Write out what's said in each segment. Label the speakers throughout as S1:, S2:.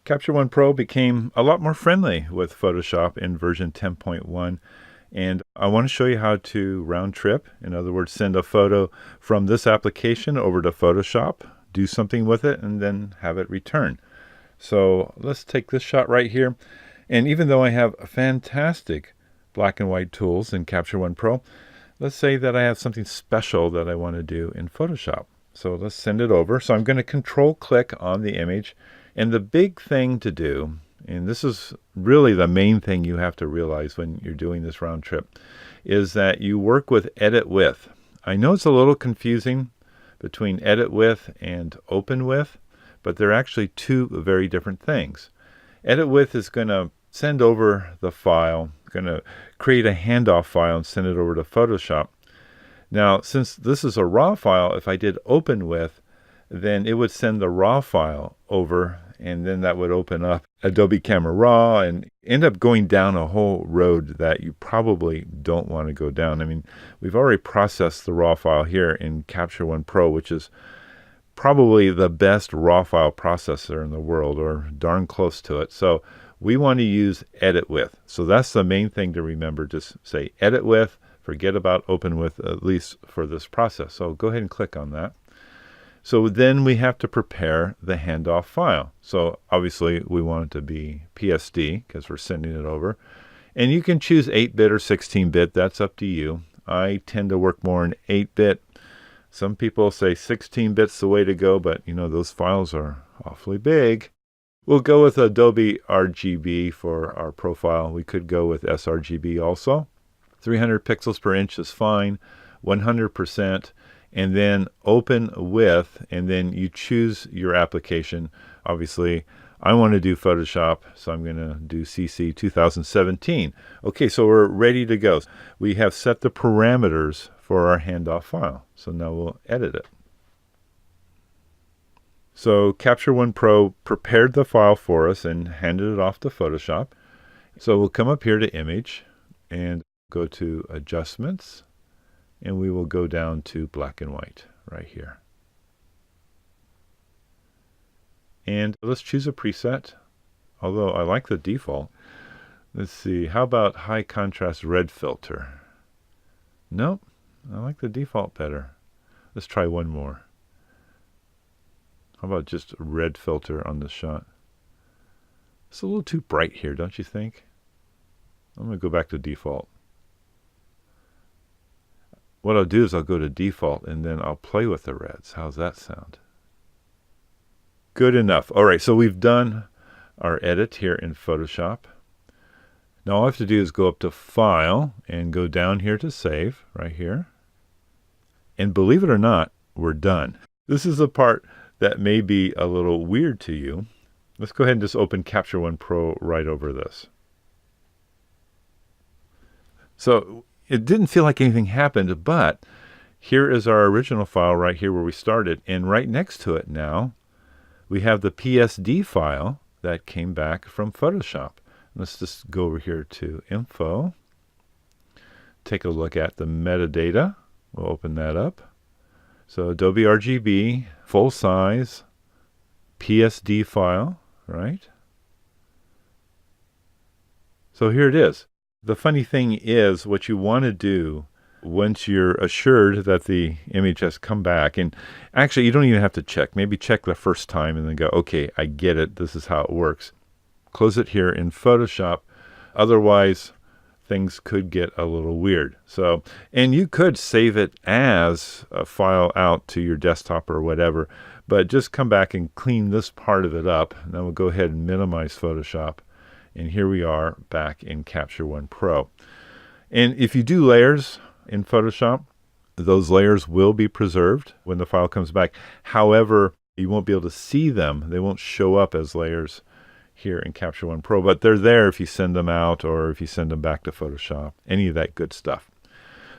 S1: Capture One Pro became a lot more friendly with Photoshop in version 10.1. And I want to show you how to round trip. In other words, send a photo from this application over to Photoshop, do something with it, and then have it return. So let's take this shot right here. And even though I have fantastic black and white tools in Capture One Pro, let's say that I have something special that I want to do in Photoshop. So let's send it over. So I'm going to control click on the image. And the big thing to do, and this is really the main thing you have to realize when you're doing this round trip, is that you work with edit with. I know it's a little confusing between edit with and open with, but they're actually two very different things. Edit with is going to send over the file, going to create a handoff file and send it over to Photoshop. Now, since this is a raw file, if I did open with, then it would send the raw file over, and then that would open up Adobe Camera Raw and end up going down a whole road that you probably don't want to go down. I mean, we've already processed the raw file here in Capture One Pro, which is probably the best raw file processor in the world, or darn close to it. So we want to use edit with. So that's the main thing to remember. Just say edit with, forget about open with, at least for this process. So go ahead and click on that. So then we have to prepare the handoff file. So obviously we want it to be PSD because we're sending it over. And you can choose 8-bit or 16-bit. That's up to you. I tend to work more in 8-bit. Some people say 16-bit's the way to go, but you know, those files are awfully big. We'll go with Adobe RGB for our profile. We could go with sRGB also. 300 pixels per inch is fine. 100%. And then open with, and then you choose your application. Obviously, I want to do Photoshop, so I'm going to do CC 2017. Okay, so we're ready to go. We have set the parameters for our handoff file. So now we'll edit it. So Capture One Pro prepared the file for us and handed it off to Photoshop. So we'll come up here to Image and go to Adjustments. And we will go down to black and white right here. And let's choose a preset, although I like the default. Let's see, how about high contrast red filter? Nope, I like the default better. Let's try one more. How about just red filter on the shot? It's a little too bright here, don't you think? I'm going to go back to default. What I'll do is I'll go to default and then I'll play with the reds. How's that sound? Good enough. All right, so we've done our edit here in Photoshop. Now all I have to do is go up to File and go down here to Save, right here. And believe it or not, we're done. This is the part that may be a little weird to you. Let's go ahead and just open Capture One Pro right over this. So it didn't feel like anything happened, but here is our original file right here where we started. And right next to it now, we have the PSD file that came back from Photoshop. Let's just go over here to Info. Take a look at the metadata. We'll open that up. So Adobe RGB, full size, PSD file, right? So here it is. The funny thing is, what you want to do once you're assured that the image has come back, and actually you don't even have to check. Maybe check the first time and then go, okay, I get it. This is how it works. Close it here in Photoshop. Otherwise, things could get a little weird. So, and you could save it as a file out to your desktop or whatever, but just come back and clean this part of it up. Now we'll go ahead and minimize Photoshop. And here we are back in Capture One Pro. And if you do layers in Photoshop, those layers will be preserved when the file comes back. However, you won't be able to see them. They won't show up as layers here in Capture One Pro, but they're there if you send them out or if you send them back to Photoshop, any of that good stuff.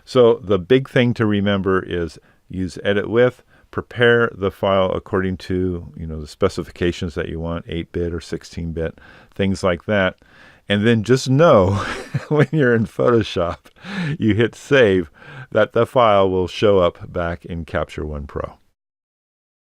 S1: So the big thing to remember is use edit with, prepare the file according to, the specifications that you want, 8-bit or 16-bit, things like that. And then just know when you're in Photoshop, you hit save, that the file will show up back in Capture One Pro.